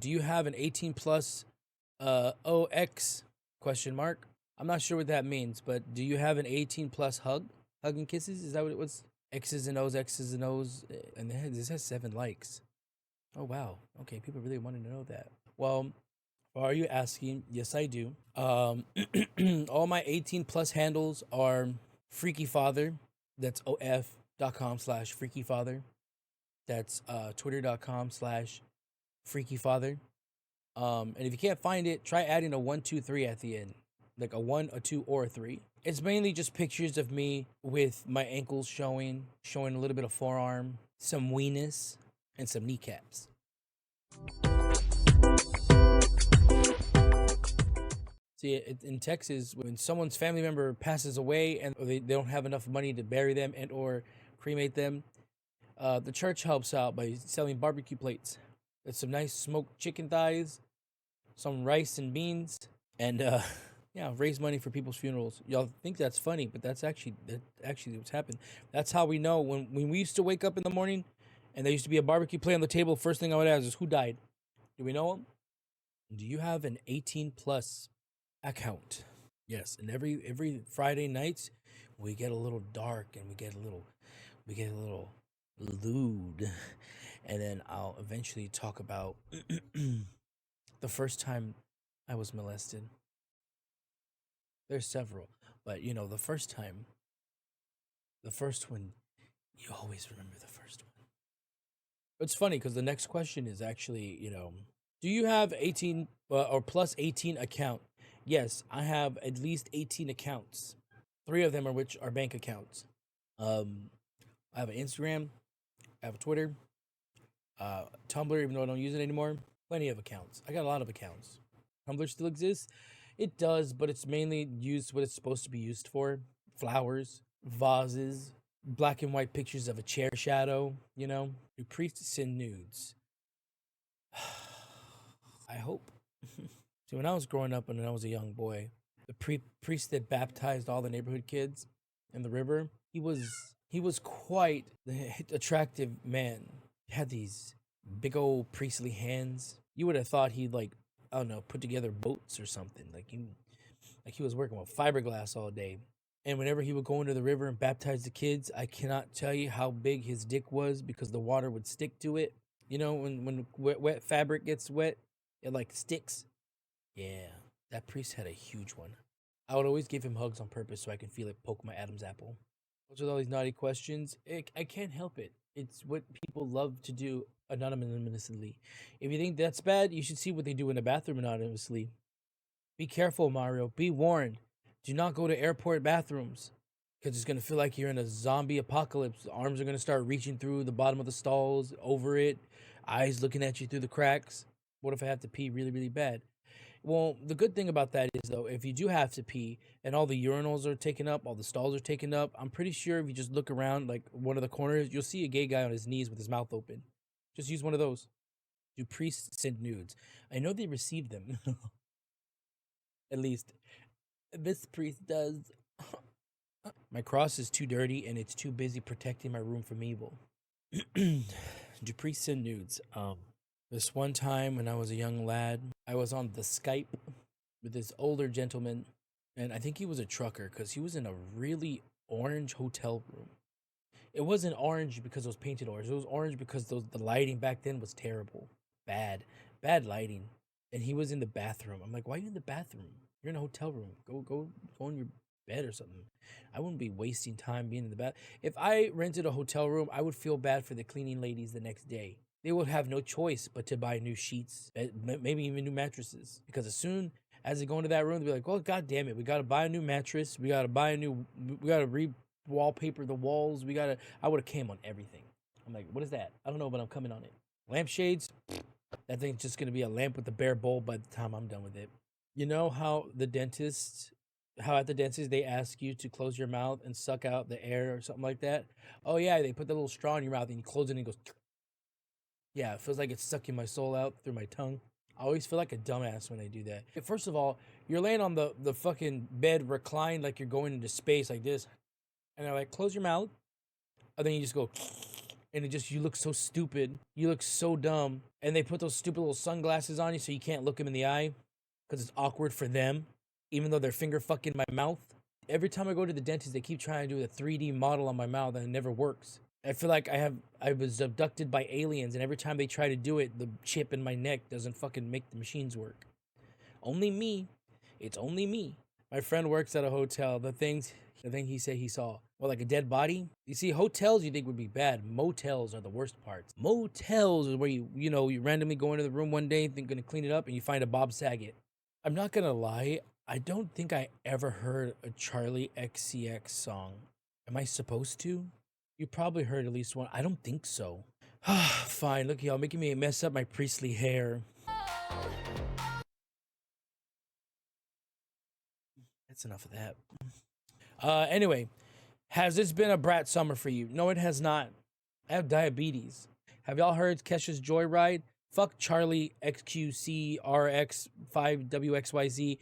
Do you have an 18 plus OX question mark? I'm not sure what that means, but do you have an 18 plus hug and kisses? Is that what it was? X's and O's, X's and O's, and this has 7 likes. Oh wow. Okay, people really wanted to know that. Well, are you asking? Yes, I do. All my 18 plus handles are Freaky Father. That's of.com/Freaky Father. That's twitter.com/Freaky Father. And if you can't find it, try adding a 1, 2, 3 at the end, like a 1, a 2, or a 3. It's mainly just pictures of me with my ankles showing a little bit of forearm, some weenus, and some kneecaps. See, in Texas, when someone's family member passes away and they don't have enough money to bury them and or cremate them, the church helps out by selling barbecue plates. There's some nice smoked chicken thighs, some rice and beans, and yeah, raise money for people's funerals. Y'all think that's funny, but that's actually what's happened. That's how we know when we used to wake up in the morning and there used to be a barbecue plate on the table. First thing I would ask is, who died? Do we know them? Do you have an 18 plus account? Yes, and every Friday nights we get a little dark and we get a little lewd, and then I'll eventually talk about the first time I was molested. There's several, but the first time, the first one, you always remember the first one. It's funny because the next question is actually, do you have 18 or plus 18 account? Yes, I have at least 18 accounts. 3 of them are which are bank accounts. I have an Instagram, I have a Twitter, Tumblr, even though I don't use it anymore. Plenty of accounts. I got a lot of accounts. Tumblr still exists. It does, but it's mainly used what it's supposed to be used for. Flowers, vases, black and white pictures of a chair shadow, Do priests send nudes? I hope. See, when I was growing up and when I was a young boy, the priest that baptized all the neighborhood kids in the river, he was quite the attractive man. He had these big old priestly hands. You would have thought he'd I don't know, put together boats or something. Like he was working with fiberglass all day. And whenever he would go into the river and baptize the kids, I cannot tell you how big his dick was because the water would stick to it. When wet fabric gets wet, it sticks. Yeah, that priest had a huge one. I would always give him hugs on purpose so I can feel it poke my Adam's apple. What's with all these naughty questions? I can't help it. It's what people love to do anonymously. If you think that's bad, you should see what they do in the bathroom anonymously. Be careful, Mario. Be warned. Do not go to airport bathrooms because it's going to feel like you're in a zombie apocalypse. Arms are going to start reaching through the bottom of the stalls, over it, eyes looking at you through the cracks. What if I have to pee really, really bad? Well, the good thing about that is, though, if you do have to pee and all the urinals are taken up, all the stalls are taken up, I'm pretty sure if you just look around one of the corners, you'll see a gay guy on his knees with his mouth open. Just use one of those. Do priests send nudes? I know they receive them. At least this priest does. My cross is too dirty and it's too busy protecting my room from evil. Do priests send nudes? This one time when I was a young lad, I was on the Skype with this older gentleman, and I think he was a trucker because he was in a really orange hotel room. It wasn't orange because it was painted orange. It was orange because the lighting back then was terrible. Bad lighting. And he was in the bathroom. I'm like, why are you in the bathroom? You're in a hotel room. Go in your bed or something. I wouldn't be wasting time being in the bath. If I rented a hotel room, I would feel bad for the cleaning ladies the next day. They would have no choice but to buy new sheets, maybe even new mattresses. Because as soon as they go into that room, they'll be like, "Well, God damn it, we got to buy a new mattress. We got to re-wallpaper the walls. I would have came on everything." I'm like, what is that? I don't know, but I'm coming on it. Lampshades, that thing's just going to be a lamp with a bare bulb by the time I'm done with it. You know how at the dentist, they ask you to close your mouth and suck out the air or something like that? Oh, yeah, they put the little straw in your mouth and you close it and it goes... Yeah, it feels like it's sucking my soul out through my tongue. I always feel like a dumbass when I do that. First of all, you're laying on the fucking bed reclined like you're going into space like this. And they're like, close your mouth. And then you just go, and and it just, you look so stupid. You look so dumb. And they put those stupid little sunglasses on you so you can't look them in the eye because it's awkward for them, even though they're finger fucking my mouth. Every time I go to the dentist, they keep trying to do a 3D model on my mouth and it never works. I feel like I was abducted by aliens, and every time they try to do it, the chip in my neck doesn't fucking make the machines work. Only me. It's only me. My friend works at a hotel. The thing he said he saw, well, like a dead body. You see, hotels you think would be bad. Motels are the worst parts. Motels is where you randomly go into the room one day, think gonna clean it up, and you find a Bob Saget. I'm not gonna lie. I don't think I ever heard a Charlie XCX song. Am I supposed to? You probably heard at least one. I don't think so. Fine, look y'all making me mess up my priestly hair. That's enough of that. Anyway, has this been a brat summer for you? No, it has not. I have diabetes. Have y'all heard Kesha's Joyride? Fuck Charlie XQCRX5WXYZ.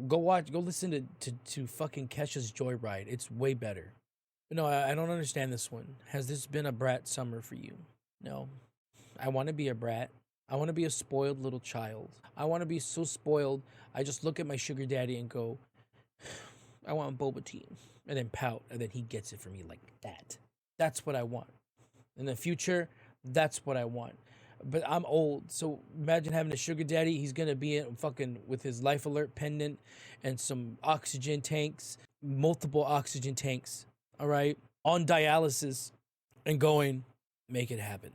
Go listen to fucking Kesha's Joyride. It's way better. No, I don't understand this one. Has this been a brat summer for you? No. I want to be a brat. I want to be a spoiled little child. I want to be so spoiled, I just look at my sugar daddy and go, I want boba tea. And then pout, and then he gets it for me like that. That's what I want. In the future, that's what I want. But I'm old, so imagine having a sugar daddy. He's gonna be in fucking with his life alert pendant and some oxygen tanks, multiple oxygen tanks, all right, on dialysis, and going, make it happen.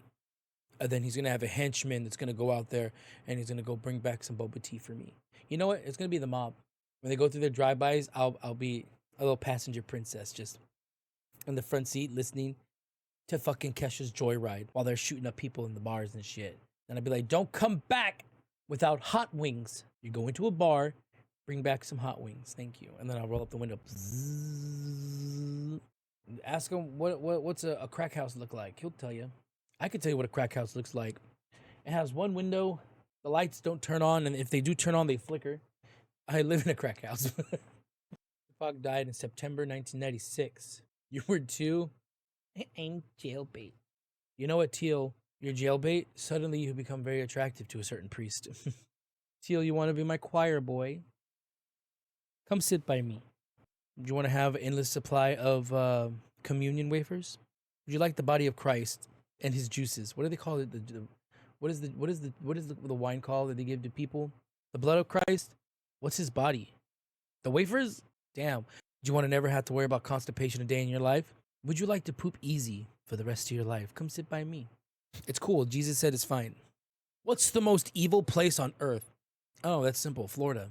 And then he's gonna have a henchman that's gonna go out there and he's gonna go bring back some boba tea for me. You know what? It's gonna be the mob. When they go through their drive-bys, I'll be a little passenger princess just in the front seat listening to fucking Kesha's Joyride while they're shooting up people in the bars and shit. And I'd be like, don't come back without hot wings. You go into a bar, bring back some hot wings. Thank you. And then I'll roll up the window. Ask him what's a crack house look like. He'll tell you. I can tell you what a crack house looks like. It has one window. The lights don't turn on. And if they do turn on, they flicker. I live in a crack house. Tupac died in September 1996. You were 2. I'm jailbait. You know what, Teal? You're jailbait. Suddenly you become very attractive to a certain priest. Teal, you want to be my choir boy? Come sit by me. Do you want to have an endless supply of communion wafers? Would you like the body of Christ and his juices? What do they call it? What is the wine called that they give to people? The blood of Christ. What's his body? The wafers? Damn. Do you want to never have to worry about constipation a day in your life? Would you like to poop easy for the rest of your life? Come sit by me. It's cool. Jesus said it's fine. What's the most evil place on earth? Oh, that's simple. Florida.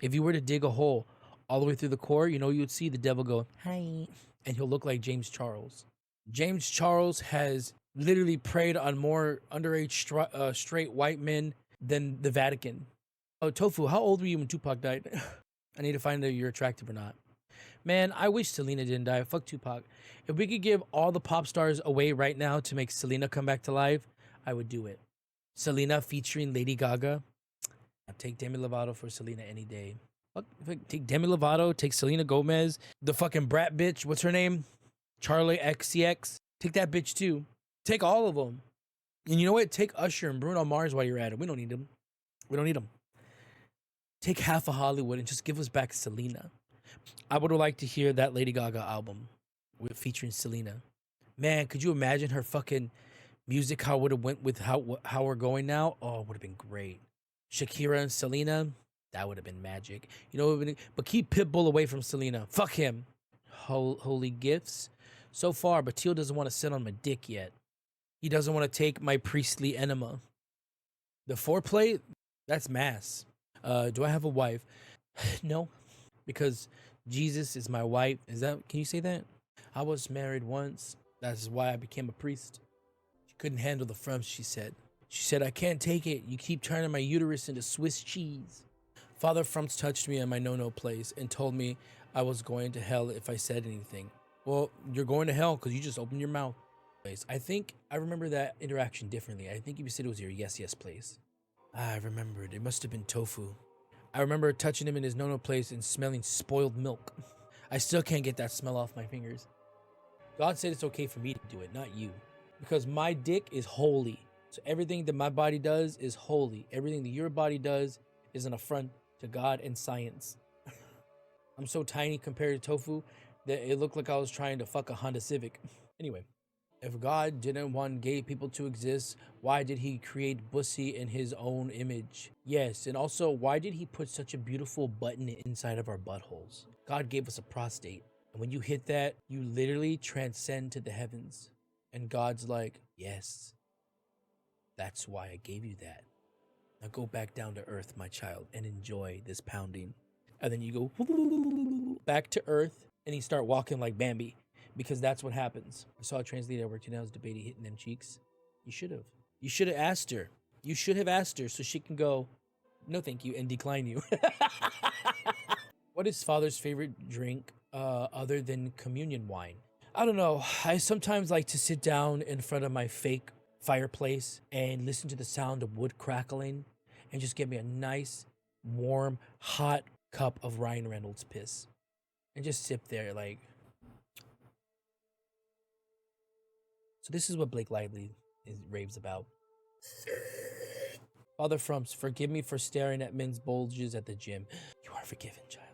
If you were to dig a hole all the way through the core, you'd see the devil go, hi. And he'll look like James Charles. James Charles has literally preyed on more underage straight white men than the Vatican. Oh, Tofu, how old were you when Tupac died? I need to find out if you're attractive or not. Man, I wish Selena didn't die. Fuck Tupac. If we could give all the pop stars away right now to make Selena come back to life, I would do it. Selena featuring Lady Gaga. I'd take Demi Lovato for Selena any day. Fuck, take Demi Lovato, take Selena Gomez, the fucking brat bitch. What's her name? Charlie XCX. Take that bitch too. Take all of them. And you know what? Take Usher and Bruno Mars while you're at it. We don't need them. We don't need them. Take half of Hollywood and just give us back Selena. I would like to hear that Lady Gaga album featuring Selena. Man, could you imagine her fucking music, how it would have went with how we're going now? Oh, it would have been great. Shakira and Selena, that would have been magic. But keep Pitbull away from Selena. Fuck him. Holy gifts. So far, but Teal doesn't want to sit on my dick yet. He doesn't want to take my priestly enema. The foreplay, that's mass. Do I have a wife? No, because Jesus is my wife. Can you say that? I was married once. That's why I became a priest. She couldn't handle the frumps, she said. She said, I can't take it. You keep turning my uterus into Swiss cheese. Father Frumps touched me in my no-no place and told me I was going to hell if I said anything. Well, you're going to hell because you just opened your mouth. I think I remember that interaction differently. I think you said it was your yes place. I remembered. It must have been Tofu. I remember touching him in his no-no place and smelling spoiled milk. I still can't get that smell off my fingers. God said it's okay for me to do it, not you. because my dick is holy. So everything that my body does is holy. Everything that your body does is an affront to God and science. I'm so tiny compared to tofu that it looked like I was trying to fuck a Honda Civic. Anyway, if God didn't want gay people to exist, why did he create Bussy in his own image? Yes, and also, why did he put such a beautiful button inside of our buttholes? God gave us a prostate. And when you hit that, you literally transcend to the heavens. And God's like, yes, that's why I gave you that. Now go back down to earth, my child, and enjoy this pounding. And then you go back to earth, and you start walking like Bambi, because that's what happens. I saw a trans lady I worked in, I was debating hitting them cheeks. You should have. You should have asked her. You should have asked her so she can go, no thank you, and decline you. What is Father's favorite drink other than communion wine? I don't know. I sometimes like to sit down in front of my fake fireplace and listen to the sound of wood crackling and just get me a nice, warm, hot cup of Ryan Reynolds piss and just sit there like. So this is what Blake Lively raves about. Father Frumps, forgive me for staring at men's bulges at the gym. You are forgiven, child.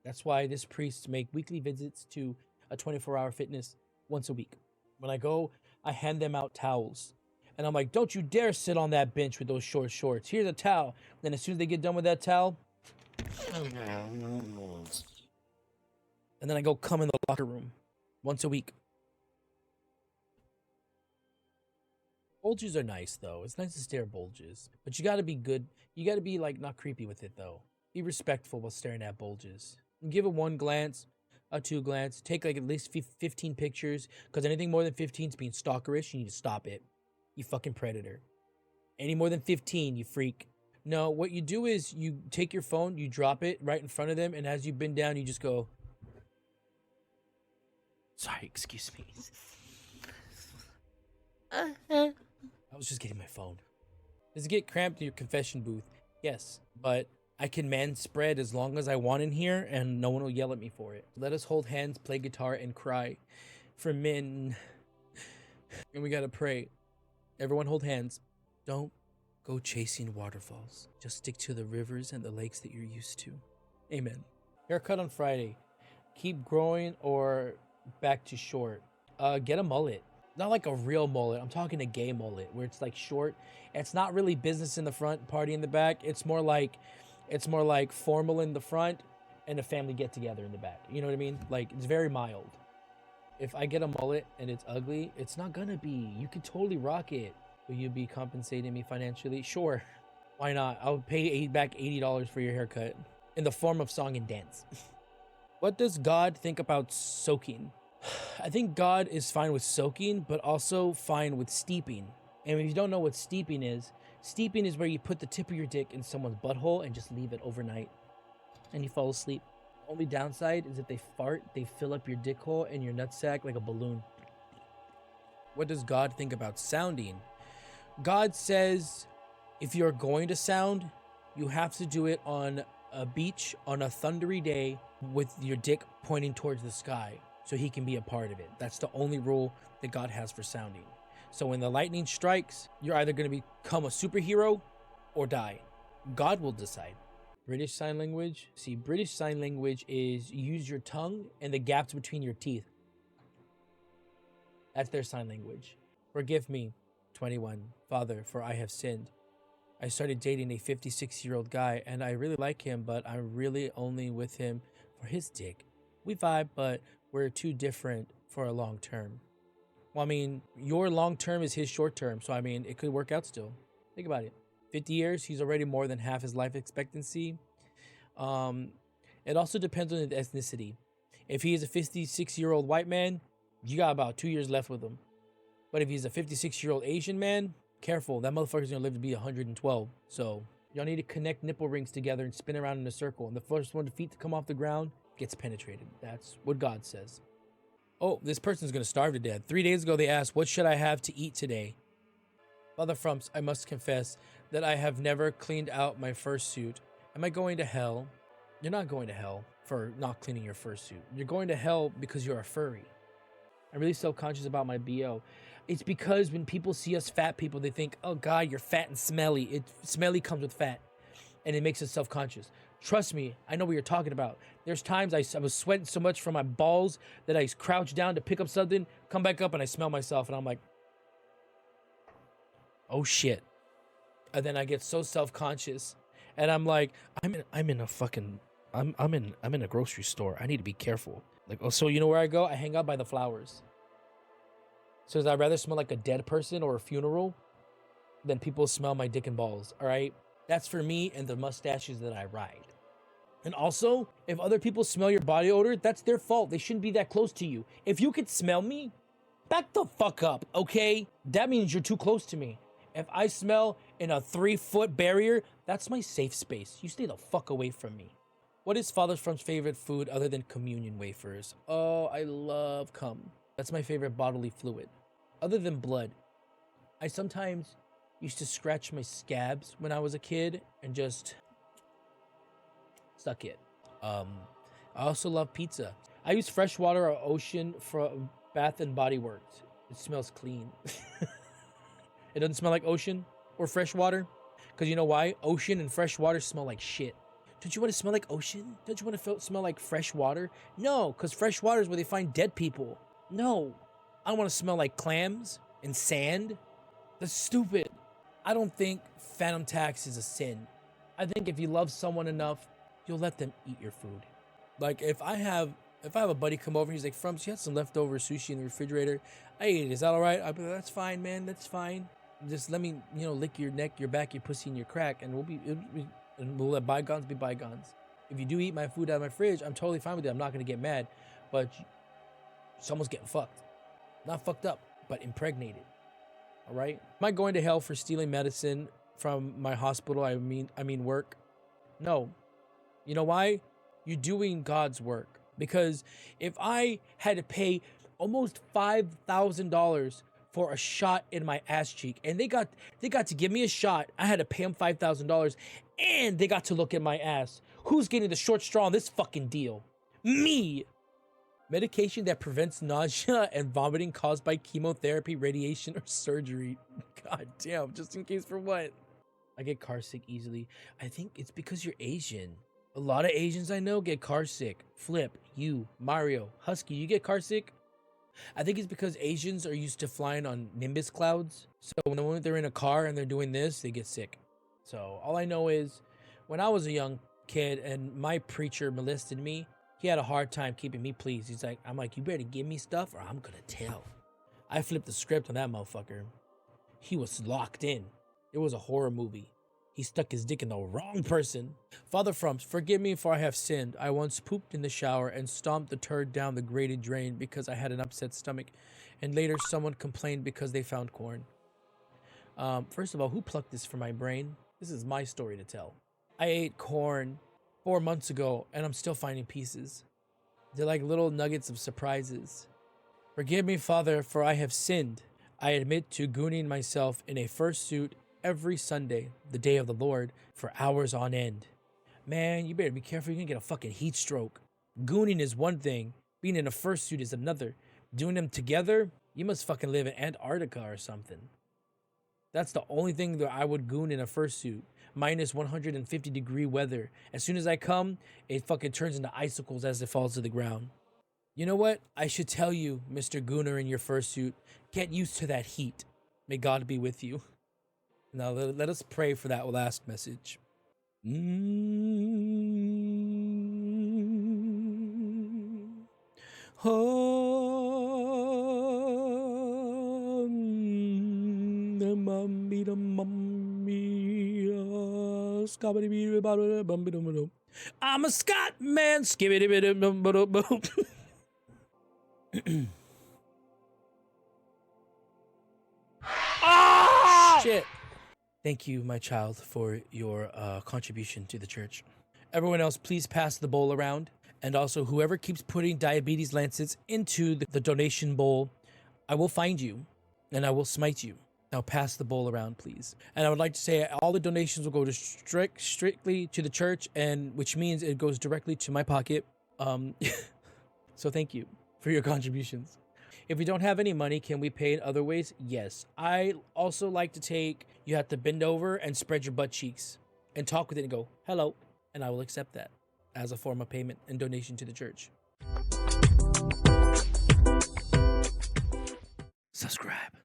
That's why this priest make weekly visits to a 24-hour fitness once a week. When I go, I hand them out towels. And I'm like, don't you dare sit on that bench with those short shorts. Here's a towel. Then as soon as they get done with that towel, and then I go come in the locker room once a week. Bulges are nice, though. It's nice to stare at bulges. But you gotta be good. You gotta be, like, not creepy with it, though. Be respectful while staring at bulges. Give it one glance, a two glance. Take, like, at least 15 pictures. Because anything more than 15 is being stalkerish. You need to stop it. You fucking predator. Any more than 15, you freak. No, what you do is you take your phone, you drop it right in front of them. And as you bend down, you just go, sorry, excuse me. I was just getting my phone. Does it get cramped in your confession booth? Yes, but I can man spread as long as I want in here and no one will yell at me for it. Let us hold hands, play guitar, and cry for men. And we gotta pray. Everyone hold hands. Don't go chasing waterfalls. Just stick to the rivers and the lakes that you're used to. Amen. Haircut on Friday. Keep growing or back to short. Get a mullet. Not like a real mullet. I'm talking a gay mullet where it's like short. It's not really business in the front, party in the back. It's more like formal in the front and a family get together in the back. You know what I mean? Like it's very mild. If I get a mullet and it's ugly, it's not gonna be. You could totally rock it. Will you be compensating me financially? Sure. Why not? I'll pay back $80 for your haircut in the form of song and dance. What does God think about soaking? I think God is fine with soaking, but also fine with steeping. And if you don't know what steeping is where you put the tip of your dick in someone's butthole and just leave it overnight. And you fall asleep. Only downside is if they fart, they fill up your dick hole and your nutsack like a balloon. What does God think about sounding? God says if you're going to sound, you have to do it on a beach on a thundery day with your dick pointing towards the sky. So he can be a part of it. That's the only rule that God has for sounding. So when the lightning strikes, you're either going to become a superhero or die. God will decide. British Sign Language. See, British Sign Language is use your tongue and the gaps between your teeth. That's their sign language. Forgive me, 21, Father, for I have sinned. I started dating a 56-year-old guy and I really like him, but I'm really only with him for his dick. We vibe, but we're too different for a long term. Well, I mean, your long term is his short term. So, I mean, it could work out still. Think about it. 50 years, he's already more than half his life expectancy. It also depends on his ethnicity. If he is a 56-year-old white man, you got about 2 years left with him. But if he's a 56-year-old Asian man, careful. That motherfucker's going to live to be 112. So, y'all need to connect nipple rings together and spin around in a circle. And the first one feet to come off the ground gets penetrated. That's what God says. Oh, this person's gonna starve to death. 3 days ago, they asked, what should I have to eat today? Father Frumps, I must confess that I have never cleaned out my fursuit. Am I going to hell? You're not going to hell for not cleaning your fursuit. You're going to hell because you're a furry. I'm really self-conscious about my BO. It's because when people see us fat people, they think, oh God, you're fat and smelly. Smelly comes with fat, and it makes us self-conscious. Trust me, I know what you're talking about. There's times I was sweating so much from my balls that I crouch down to pick up something, come back up, and I smell myself, and I'm like, oh shit. And then I get so self-conscious, and I'm like, I'm in a grocery store. I need to be careful. Like, oh, so you know where I go? I hang out by the flowers. So I'd rather smell like a dead person or a funeral than people smell my dick and balls, all right? That's for me and the mustaches that I ride. And also, if other people smell your body odor, that's their fault. They shouldn't be that close to you. If you could smell me, back the fuck up, okay? That means you're too close to me. If I smell in a 3-foot barrier, that's my safe space. You stay the fuck away from me. What is Father Frump's favorite food other than communion wafers? Oh, I love cum. That's my favorite bodily fluid. Other than blood, I sometimes used to scratch my scabs when I was a kid and just suck it. I also love pizza. I use fresh water or ocean for Bath and Body Works. It smells clean. It doesn't smell like ocean or fresh water. Because you know why? Ocean and fresh water smell like shit. Don't you want to smell like ocean? Don't you want to smell like fresh water? No, because fresh water is where they find dead people. No, I don't want to smell like clams and sand. That's stupid. I don't think phantom tax is a sin. I think if you love someone enough, you'll let them eat your food. Like if I have a buddy come over, he's like, Frumps, you had some leftover sushi in the refrigerator. I ate it. Is that all right? I'll be like, that's fine, man. That's fine. Just let me, lick your neck, your back, your pussy, and your crack, and we'll let bygones be bygones. If you do eat my food out of my fridge, I'm totally fine with it. I'm not gonna get mad. But someone's getting fucked. Not fucked up, but impregnated. All right? Am I going to hell for stealing medicine from my hospital? I mean work. No. You know why? You're doing God's work. Because if I had to pay almost $5,000 for a shot in my ass cheek, and they got to give me a shot, I had to pay them $5,000, and they got to look at my ass. Who's getting the short straw in this fucking deal? Me. Medication that prevents nausea and vomiting caused by chemotherapy, radiation, or surgery. God damn, just in case for what? I get car sick easily. I think it's because you're Asian. A lot of Asians I know get car sick. Flip, you, Mario, Husky, you get car sick? I think it's because Asians are used to flying on Nimbus clouds. So when they're in a car and they're doing this, they get sick. So all I know is when I was a young kid and my preacher molested me, he had a hard time keeping me pleased. I'm like, you better give me stuff or I'm gonna tell. I flipped the script on that motherfucker. He was locked in. It was a horror movie. He stuck his dick in the wrong person. Father Frumps, forgive me for I have sinned. I once pooped in the shower and stomped the turd down the grated drain because I had an upset stomach. And later someone complained because they found corn. First of all, who plucked this from my brain? This is my story to tell. I ate corn 4 months ago and I'm still finding pieces. They're like little nuggets of surprises. Forgive me, Father, for I have sinned. I admit to gooning myself in a fursuit every Sunday, the day of the Lord, for hours on end. Man, you better be careful. You're gonna get a fucking heat stroke. Gooning is one thing. Being in a fursuit is another. Doing them together, you must fucking live in Antarctica or something. That's the only thing that I would goon in a fursuit. Minus 150-degree weather. As soon as I come, it fucking turns into icicles as it falls to the ground. You know what? I should tell you, Mr. Gooner in your fursuit, get used to that heat. May God be with you. Now let us pray for that last message. I'm a Scot man. Ah! Shit. Thank you, my child, for your contribution to the church. Everyone else, please pass the bowl around. And also, whoever keeps putting diabetes lancets into the donation bowl, I will find you and I will smite you. Now pass the bowl around, please. And I would like to say all the donations will go to strictly to the church, and which means it goes directly to my pocket. So thank you for your contributions. If we don't have any money, can we pay in other ways? Yes. I also like to take, you have to bend over and spread your butt cheeks and talk with it and go, hello. And I will accept that as a form of payment and donation to the church. Subscribe.